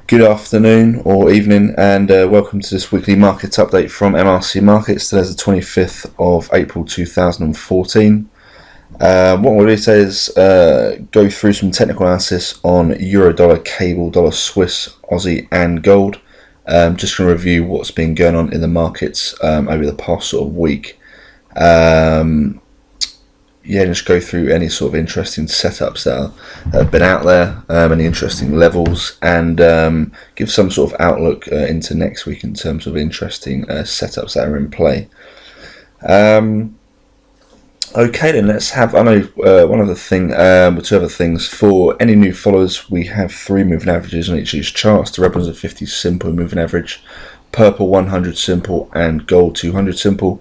Good afternoon or evening, and welcome to this weekly market update from MRC Markets. Today's the 25th of April 2014. What we'll do today is go through some technical analysis on Euro dollar, cable, dollar Swiss, Aussie and gold. Just going to review what's been going on in the markets over the past sort of week. Just go through any sort of interesting setups that have been out there, any interesting levels, and give some sort of outlook into next week in terms of interesting setups that are in play. Okay then, let's have, two other things. For any new followers, we have 3 moving averages on each of these charts. The red one's a 50 simple moving average, purple 100 simple, and gold 200 simple.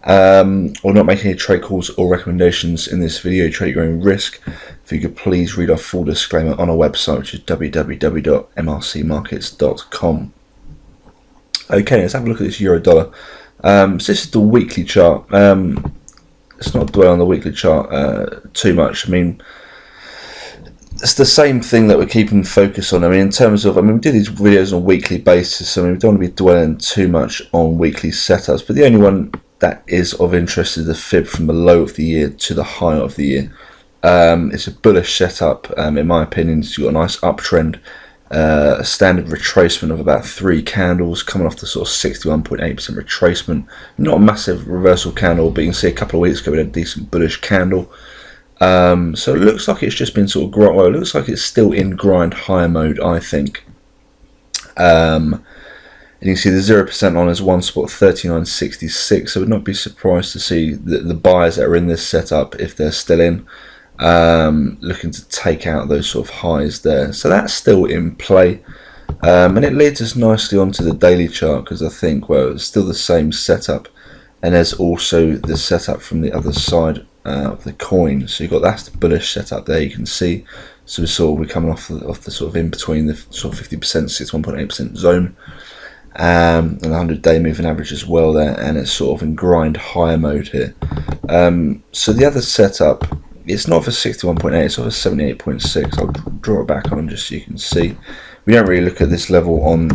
We'll not make any trade calls or recommendations in this video. Trade at your own risk. If you could please read our full disclaimer on our website, which is www.mrcmarkets.com. Okay, let's have a look at this euro dollar. So this is the weekly chart. Let's not dwell on the weekly chart too much. I mean, it's the same thing that we're keeping focus on. I mean, in terms of, we do these videos on a weekly basis, so we don't want to be dwelling too much on weekly setups, but the only one that is of interest is the fib from the low of the year to the high of the year. It's a bullish setup, in my opinion. It's got a nice uptrend, a standard retracement of about 3 candles coming off the sort of 61.8% retracement. Not a massive reversal candle, but you can see a couple of weeks ago we had a decent bullish candle. So it looks like it's just been sort of it looks like it's still in grind higher mode, I think. And you can see the 0% on is one spot 39.66, so I would not be surprised to see the buyers that are in this setup, if they're still in, looking to take out those sort of highs there. So that's still in play, and it leads us nicely onto the daily chart, because I think, well, it's still the same setup, and there's also the setup from the other side of the coin. So that's the bullish setup there. You can see, so we're coming off the sort of in between the sort of 50%, 61.8% zone. And the 100-day moving average as well there, and it's sort of in grind higher mode here. So the other setup, it's not for 61.8, it's for 78.6. I'll draw it back on just so you can see. We don't really look at this level on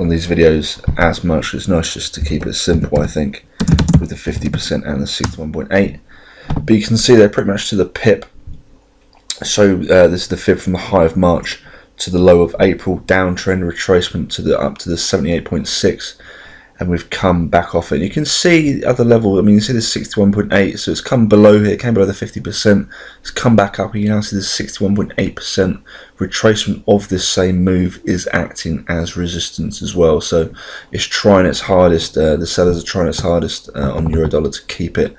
these videos as much. It's nice just to keep it simple, I think, with the 50% and the 61.8. But you can see they're pretty much to the pip. So this is the fib from the high of March to the low of April, downtrend retracement up to the 78.6, and we've come back off it. And you can see the other level. I mean, you see the 61.8, so it's come below here, it came below the 50%, it's come back up, and you now see the 61.8% retracement of this same move is acting as resistance as well. So it's trying its hardest, the sellers are trying its hardest on euro dollar to keep it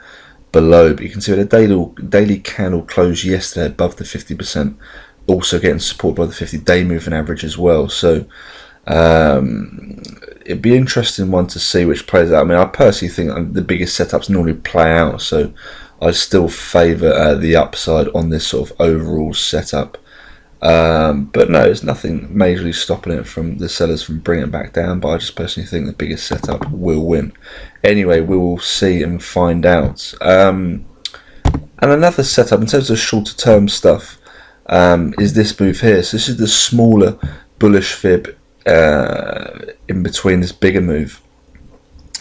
below. But you can see the daily candle closed yesterday above the 50%, also getting support by the 50-day moving average as well. So it'd be an interesting one to see which plays out. I mean, I personally think the biggest setups normally play out, so I still favour the upside on this sort of overall setup. But no, there's nothing majorly stopping it from the sellers from bringing it back down, but I just personally think the biggest setup will win. Anyway, we will see and find out. And another setup in terms of shorter term stuff, is this move here. So this is the smaller bullish fib in between this bigger move.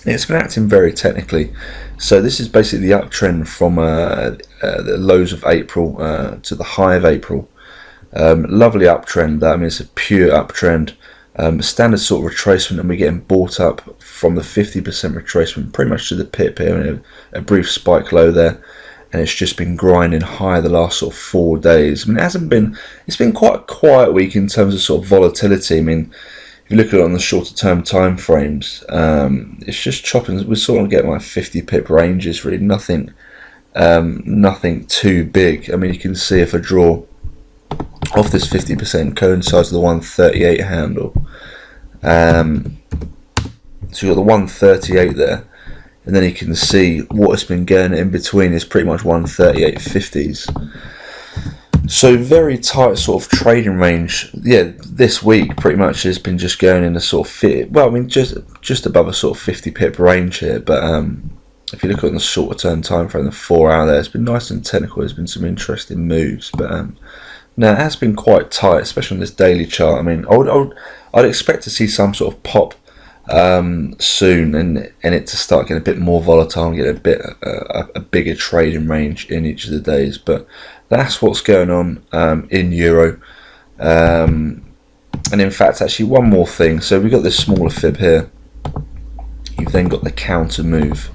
It's been acting very technically. So this is basically the uptrend from the lows of April to the high of April. Lovely uptrend. I mean, it's a pure uptrend. Standard sort of retracement, and we're getting bought up from the 50% retracement pretty much to the pip here. I mean, a brief spike low there, and it's just been grinding higher the last sort of 4 days. I mean, it's been quite a quiet week in terms of sort of volatility. I mean, if you look at it on the shorter term time frames, it's just chopping. We're sort of getting like 50 pip ranges, really, nothing too big. I mean, you can see if I draw off this 50% coincides with the 138 handle. So you've got the 138 there. And then you can see what has been going in between is pretty much 138.50s. So very tight sort of trading range. Yeah, this week pretty much has been just going in a sort of just above a sort of 50 pip range here. But if you look at the shorter term time frame, the 4 hour there, it's been nice and technical. There's been some interesting moves, but no, it has been quite tight, especially on this daily chart. I mean, I I'd expect to see some sort of pop soon, and it to start getting a bit more volatile and get a bigger trading range in each of the days. But that's what's going on in euro. And in fact, actually, one more thing. So we've got this smaller fib here. You've then got the counter move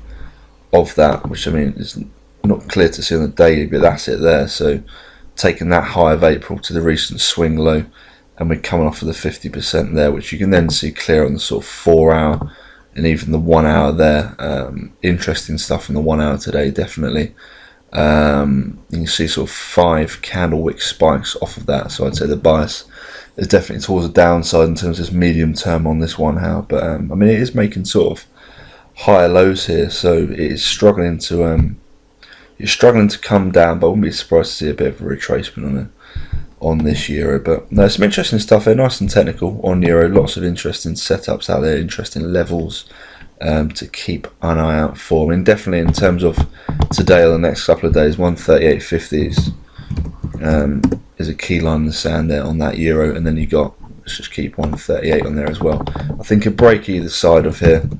of that, which I mean is not clear to see on the daily, but that's it there. So taking that high of April to the recent swing low, and we're coming off of the 50% there, which you can then see clear on the sort of 4 hour and even the 1 hour there. Interesting stuff in the 1 hour today, definitely. You can see sort of 5 candle wick spikes off of that, so I'd say the bias is definitely towards the downside in terms of medium term on this 1 hour. But I mean, it is making sort of higher lows here, so it is struggling to come down, but I wouldn't be surprised to see a bit of a retracement on this euro. But no, some interesting stuff here, nice and technical on euro. Lots of interesting setups out there, interesting levels to keep an eye out for. I mean, definitely in terms of today or the next couple of days, 138.50s is a key line in the sand there on that euro, and then you got, let's just keep 138 on there as well. I think a break either side of here,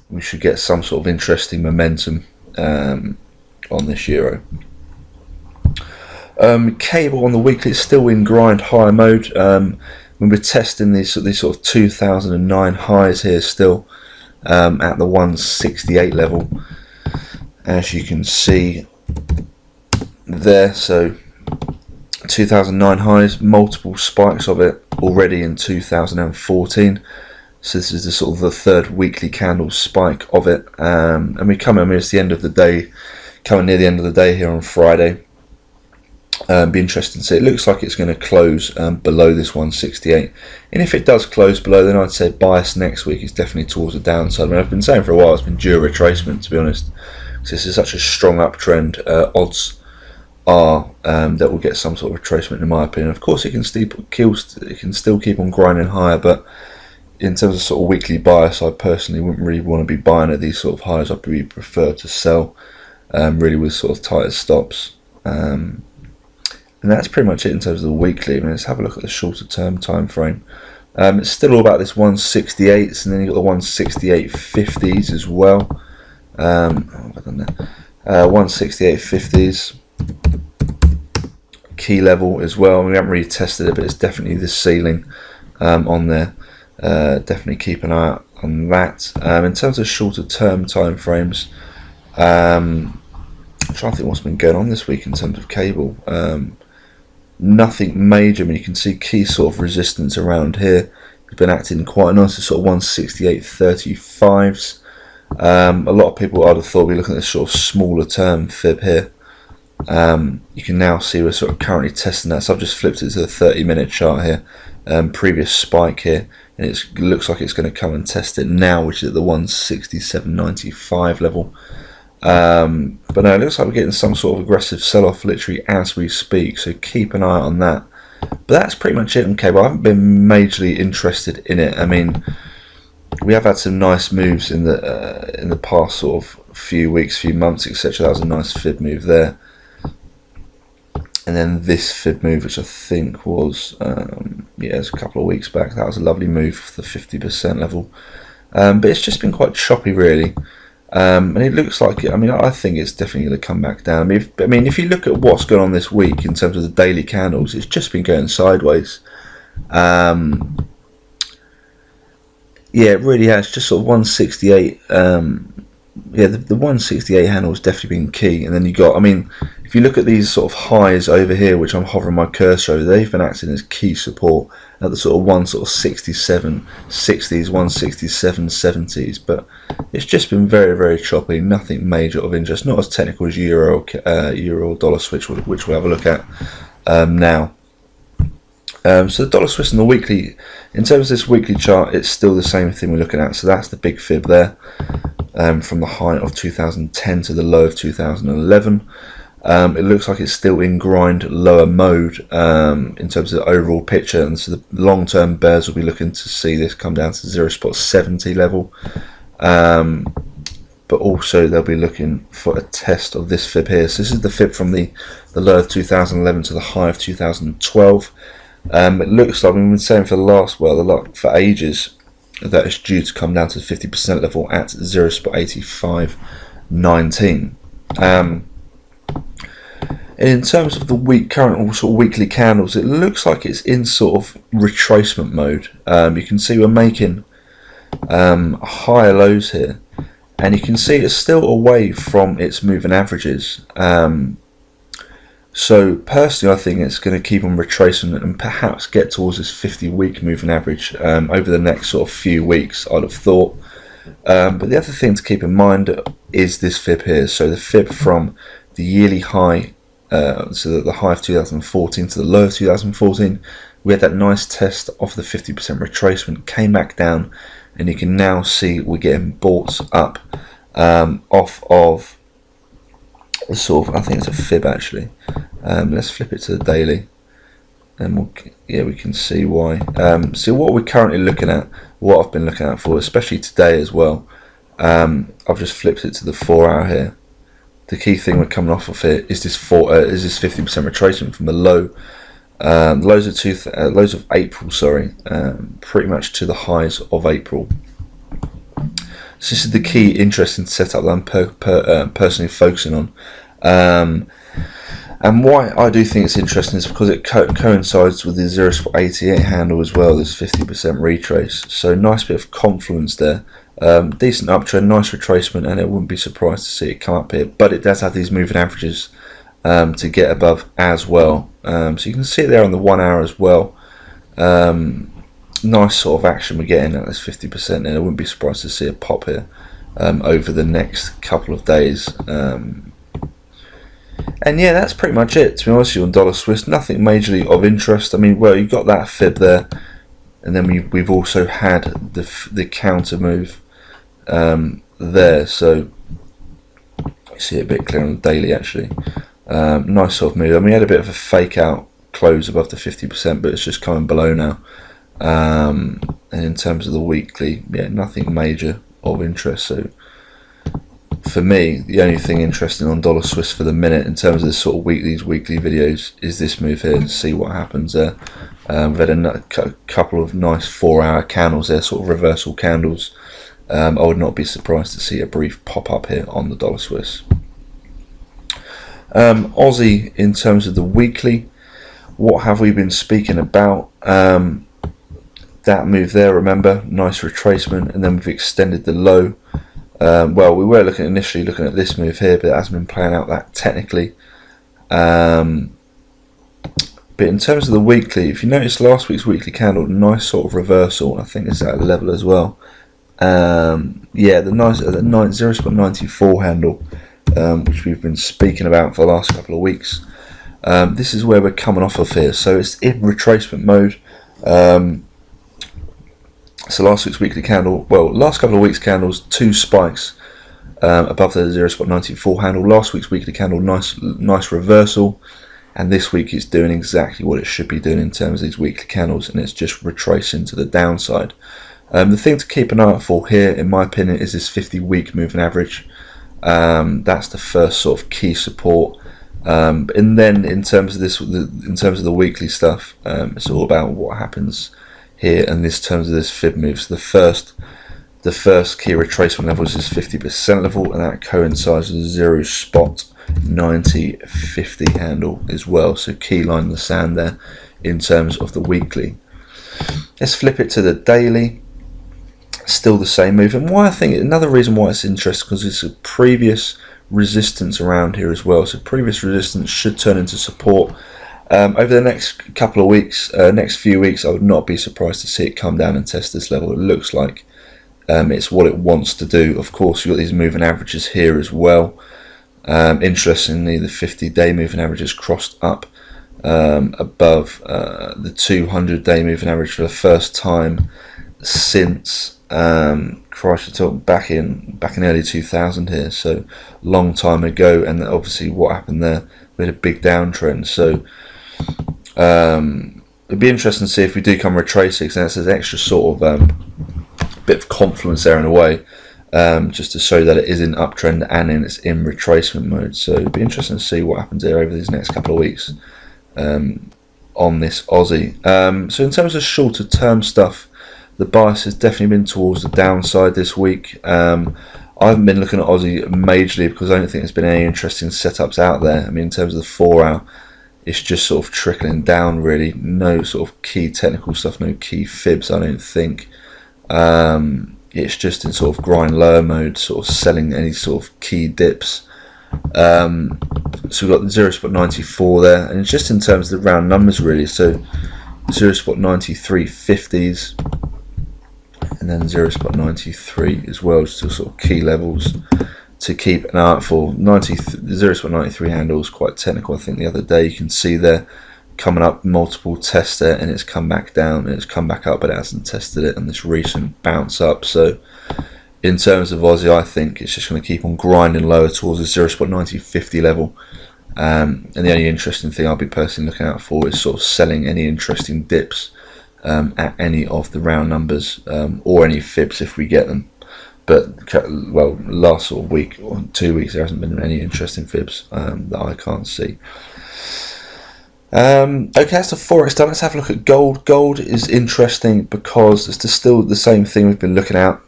we should get some sort of interesting momentum on this euro. Cable on the weekly is still in grind high mode. We're testing these sort of 2009 highs here still at the 168 level, as you can see there. So 2009 highs, multiple spikes of it already in 2014. So this is the sort of the third weekly candle spike of it, and we come. I mean, it's the end of the day, coming near the end of the day here on Friday. Be interesting to see. It looks like it's going to close below this 168, and if it does close below, then I'd say bias next week is definitely towards the downside. I mean, I've been saying for a while it's been due a retracement, to be honest, because this is such a strong uptrend. Odds are that we'll get some sort of retracement, in my opinion. Of course, it can still keep on grinding higher, but in terms of sort of weekly bias, I personally wouldn't really want to be buying at these sort of highs. I'd really prefer to sell, really with sort of tighter stops. And that's pretty much it in terms of the weekly. I mean, let's have a look at the shorter term time frame. It's still all about this 168s, and then you've got the 168.50s as well. What have I done there? 168.50s. Key level as well. We haven't really tested it, but it's definitely the ceiling on there. Definitely keep an eye out on that. In terms of shorter term time frames, I'm trying to think what's been going on this week in terms of cable. Nothing major. I mean, you can see key sort of resistance around here. It's been acting quite nice, sort of 168.35s. A lot of people I'd have thought we're looking at this sort of smaller term fib here. You can now see we're sort of currently testing that. So I've just flipped it to the 30-minute chart here. Previous spike here, and it looks like it's going to come and test it now, which is at the 167.95 level. But no, it looks like we're getting some sort of aggressive sell-off literally as we speak, so keep an eye on that. But that's pretty much it on cable. I haven't been majorly interested in it. I mean, we have had some nice moves in the past sort of few weeks, few months, etc. That was a nice fib move there. And then this fib move, which I think was, it was a couple of weeks back. That was a lovely move for the 50% level. But it's just been quite choppy, really. And it looks like it. I mean, I think it's definitely going to come back down. I mean, if you look at what's going on this week in terms of the daily candles, it's just been going sideways. Yeah, it really has. Just sort of 168. The 168 handle has definitely been key. And then you got, I mean, if you look at these sort of highs over here, which I'm hovering my cursor over, they've been acting as key support at the sort of 167 60s, 167 70s. But it's just been very, very choppy. Nothing major of interest. Not as technical as euro or dollar switch, which we'll have a look at now. So the dollar Swiss and the weekly, in terms of this weekly chart, it's still the same thing we're looking at. So that's the big fib there, from the high of 2010 to the low of 2011. It looks like it's still in grind lower mode in terms of the overall picture, and so the long-term bears will be looking to see this come down to 0.70 level. But also they'll be looking for a test of this fib here. So this is the fib from the low of 2011 to the high of 2012. It looks like we've been saying for the last, for ages, that it's due to come down to the 50% level at 0.8519. And in terms of the current sort of weekly candles, it looks like it's in sort of retracement mode. You can see we're making higher lows here, and you can see it's still away from its moving averages. So personally, I think it's going to keep on retracing and perhaps get towards this 50-week moving average over the next sort of few weeks, I'd have thought. But the other thing to keep in mind is this fib here. So the fib from the yearly high, so the high of 2014 to the low of 2014, we had that nice test off the 50% retracement, came back down, and you can now see we're getting bought up off of the sort of, I think it's a fib actually. Let's flip it to the daily, and we can see why. So what we're currently looking at, what I've been looking at for, especially today as well. I've just flipped it to the 4-hour here. The key thing we're coming off of here is this 50% retracement from the low, lows of April, pretty much to the highs of April. So this is the key interesting setup that I'm personally focusing on. And why I do think it's interesting is because it coincides with the 0.88 handle as well, this 50% retrace. So nice bit of confluence there. Decent uptrend, nice retracement, and it wouldn't be surprised to see it come up here. But it does have these moving averages to get above as well. So you can see it there on the 1 hour as well. Nice sort of action we're getting at this 50%, and I wouldn't be surprised to see a pop here over the next couple of days. And yeah, that's pretty much it, to be honest with you, on dollar Swiss. Nothing majorly of interest. I mean, well, you've got that fib there, and then we've also had the counter move there. So you see it a bit clearer on the daily actually. Nice sort of move. I mean, we had a bit of a fake out close above the 50%, but it's just coming below now. And in terms of the weekly, yeah, nothing major of interest. So for me, the only thing interesting on dollar Swiss for the minute in terms of this sort of these weekly videos is this move here, to see what happens there. We've had a couple of nice 4-hour candles there, sort of reversal candles. I would not be surprised to see a brief pop up here on the dollar Swiss. Aussie, in terms of the weekly, what have we been speaking about? That move there, remember, nice retracement, and then we've extended the low. Well, we were initially looking at this move here, but it hasn't been playing out that technically. But in terms of the weekly, if you notice last week's weekly candle, nice sort of reversal. I think it's at a level as well. Yeah, the nice 0.94 handle, which we've been speaking about for the last couple of weeks. This is where we're coming off of here, so it's in retracement mode. So last week's weekly candle, well, last couple of weeks' candles, 2 spikes above the 0.94 handle. Last week's weekly candle, nice reversal, and this week it's doing exactly what it should be doing in terms of these weekly candles, and it's just retracing to the downside. The thing to keep an eye out for here, in my opinion, is this 50-week moving average. That's the first sort of key support. And then in terms of the weekly stuff, it's all about what happens here in terms of this fib move. So the first key retracement level is this 50% level, and that coincides with the 0.9050 handle as well. So key line in the sand there in terms of the weekly. Let's flip it to the daily. Still the same move, and why I think another reason why it's interesting, because it's a previous resistance around here as well. So previous resistance should turn into support. Over the next couple of weeks, next few weeks, I would not be surprised to see it come down and test this level. It looks like it's what it wants to do. Of course, you've got these moving averages here as well. Interestingly, the 50-day moving average has crossed up above the 200-day moving average for the first time since back in early 2000 here. So long time ago, and obviously what happened there, we had a big downtrend. So it'd be interesting to see if we do come retracing, because that's an extra sort of bit of confluence there in a way, just to show that it is in uptrend and it's in retracement mode. So it'd be interesting to see what happens there over these next couple of weeks. on this Aussie. So in terms of shorter term stuff, the bias has definitely been towards the downside this week. I haven't been looking at Aussie majorly because I don't think there's been any interesting setups out there. I mean, in terms of the 4 hour, it's just sort of trickling down really. No sort of key technical stuff, no key fibs, I don't think. It's just in sort of grind lower mode, sort of selling any sort of key dips. So we've got the 0.94 there, and it's just in terms of the round numbers really. So 0.9350s, and then 0.93 as well, just sort of key levels to keep an eye out for. 0.93 handles, quite technical. I think the other day you can see there coming up multiple tests there, and it's come back down and it's come back up, but it hasn't tested it, and this recent bounce up. So in terms of Aussie, I think it's just going to keep on grinding lower towards the 0.9050 level. And the only interesting thing I'll be personally looking out for is sort of selling any interesting dips at any of the round numbers, or any fibs if we get them. But well, last sort of week or 2 weeks there hasn't been any interesting fibs that I can't see. Okay, that's the forex done. Let's have a look at gold. Gold is interesting because it's still the same thing we've been looking at.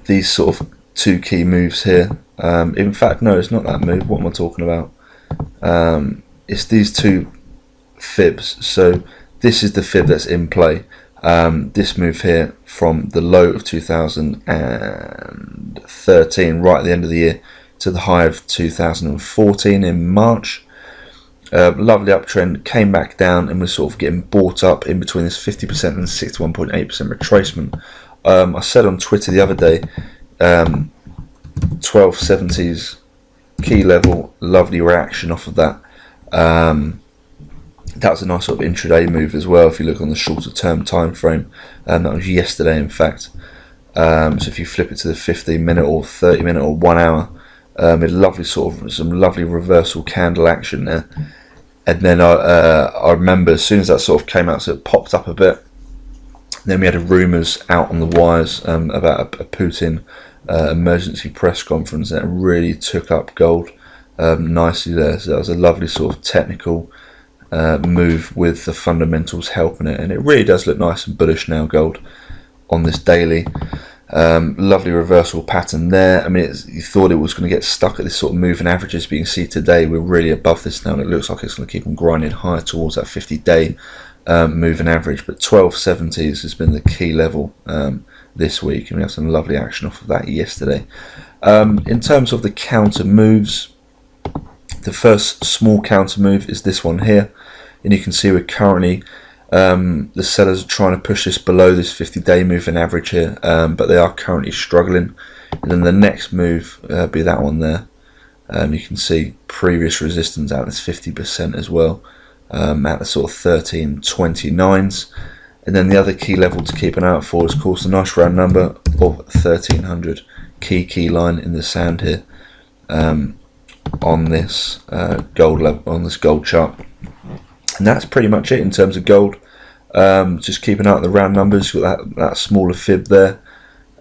These sort of 2 key moves here. In fact, no, it's not that move. What am I talking about? It's these 2 fibs. So this is the fib that's in play. This move here from the low of 2013, right at the end of the year, to the high of 2014 in March. Lovely uptrend, came back down, and was sort of getting bought up in between this 50% and 61.8% retracement. I said on Twitter the other day, 1270s key level, lovely reaction off of that. That was a nice sort of intraday move as well if you look on the shorter term time frame. That was yesterday in fact. So if you flip it to the 15 minute or 30 minute or 1 hour, lovely sort of some lovely reversal candle action there. And then I remember as soon as that sort of came out, so it popped up a bit. Then we had rumours out on the wires about a Putin emergency press conference that really took up gold nicely there. So that was a lovely sort of technical move with the fundamentals helping it, and it really does look nice and bullish now, gold, on this daily. Lovely reversal pattern there. I mean, you thought it was going to get stuck at this sort of moving averages, but you can see today we're really above this now, and it looks like it's going to keep on grinding higher towards that 50-day moving average. But 1270s has been the key level this week, and we have some lovely action off of that yesterday. In terms of the counter moves, the first small counter move is this one here, and you can see we're currently the sellers are trying to push this below this 50-day moving average here, but they are currently struggling. And then the next move be that one there. You can see previous resistance at this 50% as well, at the sort of 1329s. And then the other key level to keep an eye out for is, of course, the nice round number of 1300 key line in the sand here, on this gold level, on this gold chart. And that's pretty much it in terms of gold. Just keep an eye on the round numbers. You've got that smaller fib there,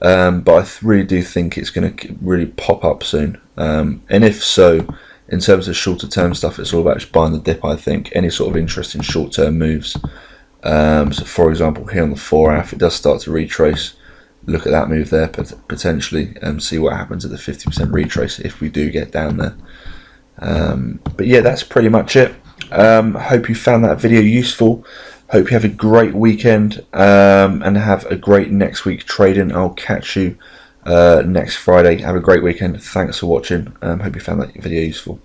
but I really do think it's going to really pop up soon. And if so, in terms of shorter term stuff, it's all about just buying the dip. I think any sort of interesting short term moves. So for example, here on the 4 hour, if it does start to retrace, look at that move there potentially, and see what happens at the 50% retrace if we do get down there. But yeah, that's pretty much it. Hope you found that video useful. Hope you have a great weekend, and have a great next week trading. I'll catch you next Friday. Have a great weekend. Thanks for watching. Hope you found that video useful.